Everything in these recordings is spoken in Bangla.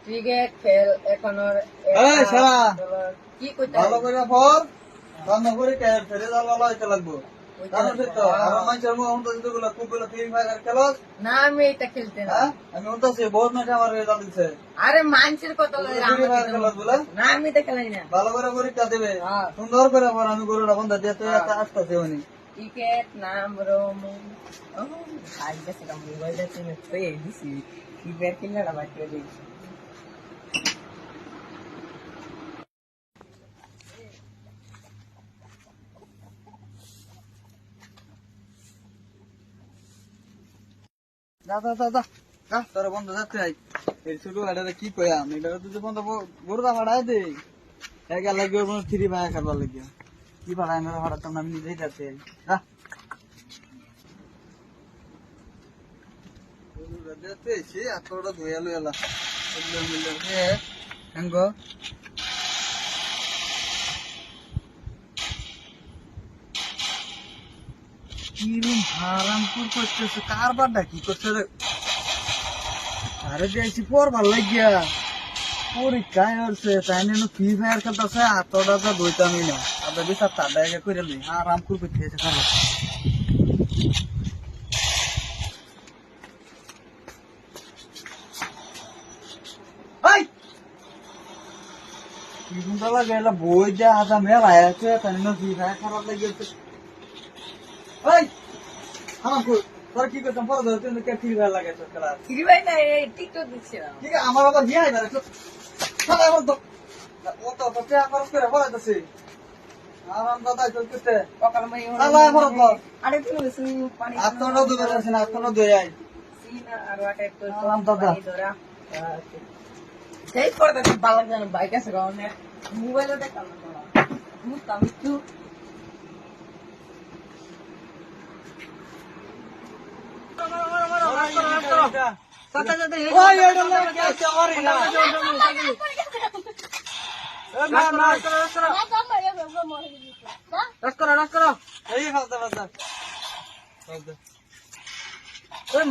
ক্রিকেট খেল এখন কি করতে ভালো করে পর রান্না করে ফেলে ভালো হইতে লাগবো না আমি এটা খেলতে না আমি উনতাছি বহুত ম্যাচ আমার রেজাল্ট দিচ্ছে আরে মানুষের কত না আমি এটা খেলাই না ভালো করে পরীক্ষা দেবে সুন্দর করে পর আমি গরুটা বন্ধা দিয়ে আসতেছে উনি ক্রিকেট নাম রোম আজকে সেটা মোবাইলটা তুমি পেয়ে দিছি ক্রিকেট খেলাটা বাদ করে দিয়েছি তোর বন্ধু যাচ্ছে ছোট এটা কি কয়াম এটা তুই বন্ধু গরুটা ভাড়াই দে একা লাগবে ফ্রি ভাড়া খাবার লাগে কি ভাড়া আমি ভাড়াতাম না আমি নিজেই যাচ্ছে সে এতটা ধুয়ে লো এলা হেঙ্গ কিরম হারামপুর করতেছে কারবারটা কি করছে রে আরে যাইছি পর ভাল লাগিয়া পরীক্ষায় হচ্ছে তাই নিয়ে ফ্রি ফায়ার খেলতেছে এতটা তো বইতামই না আবার বিচার তার জায়গা করে নি আরামপুর করতে গেছে খারাপ বই দেওয়া হাজা মেলা আছে তাই নিয়ে ফ্রি ফায়ার খারাপ লাগিয়েছে তোর কি করতাম পরে ধরে তুই ফ্রি ফায়ার লাগাইছ খেলা ফ্রি ফায়ার না টিকটক দিছিলাম ঠিক আছে আমার আবার বিয়ে হইবার ও তো তোকে খরচ করে পড়াইতেছি আরাম দাদা চল করতে সকাল মাই আরে তুমি পানি আপনারও দুবে আছে না আপনারও দুই আই সিনা আর ওটা একটু আরাম দাদা ধরা সেই করতে ভালো জানো বাইক আছে গাওনে মোবাইলে দেখাল না মুস্তাম একটু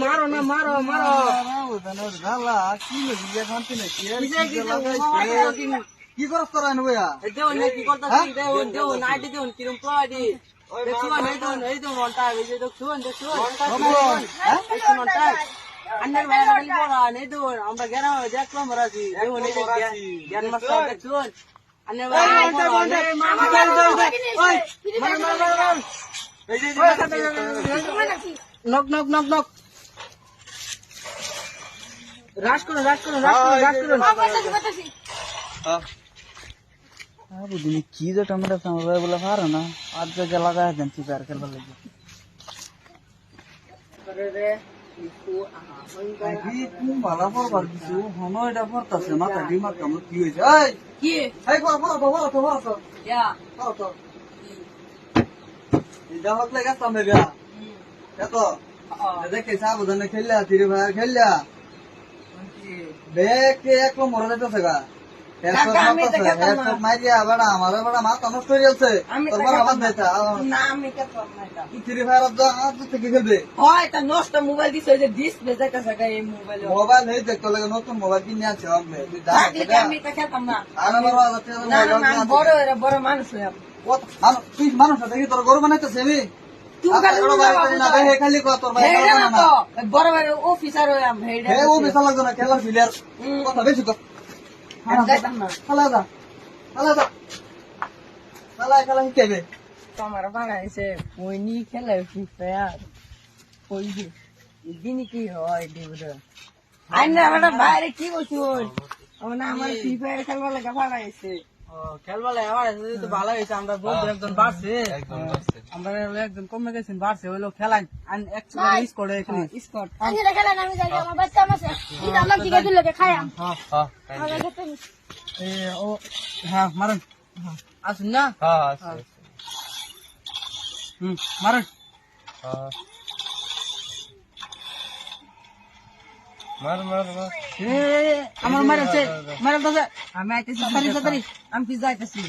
মারো না মারো মারো কি করছ তোরা ভাইয়া কি করতেছি দেউন আইডি দেউন কিরম প্রোডি দেখুন এই দেউন ঘন্টা এই যে দেখুন ঘন্টা আন্নার বাইরে গেলি পড়া নেই দেউন আমরা গেরাম দেখলাম রাজি দেউন এই জ্ঞান মাস্টার দেখুন আন্নার বাইরে নক নক নক নক রাশ করুন রাশ করুন রাশ করুন রাশ করুন বুঝিনি কি যে টমেটো সামনে বলে পারো না আজ জায়গা লাগাই দেন ফ্রি ফায়ার খেলবার লাগে ভালো পড়বার কিছু হনো এটা পড়তাছে মাথা ডিমাগ কামড় কি হয়েছে কি এই পড়ো এই জামাত লাগে সামনে বিয়া এত দেখে সাবধানে খেললা ফ্রি ফায়ার খেললা দেখ এক মরে যাইতেছে গা নষ্ট মোবাইল দিছে ডিসপ্লে মোবাইল নেই দেখতে লাগে নতুন মোবাইল কিনে আছে বড় বড় মানুষ তুই মানুষ দেখি তোর গরু বানাইতেছে আমি খালি বড় বড় অফিসার অফিসার লাগতো না খেলার প্লেয়ার কথা বেশি তোমার বানাইছে ওইনি খেলে ফ্রি ফায়ার ওই দিনই কি হয় বাইরে কি বলছি আমার ফ্রি ফায়ার খেলবার লাগে বানাইছে খেলবার লাগে বানাইছে তো ভালো হয়েছে আমরা বন্ধু একজন বাড়ছে আমরা একজন কমে গেছেন বাড়ছে ওই লোক খেলান স্কোর স্কোর আমি যাই আমার বাচ্চা আছে আমার দিকে দিল খায়াম ও হ্যাঁ মারুন আসুন না মারুন আমার মারছে মারছে আমি আইতেছি আমি যাইতেছি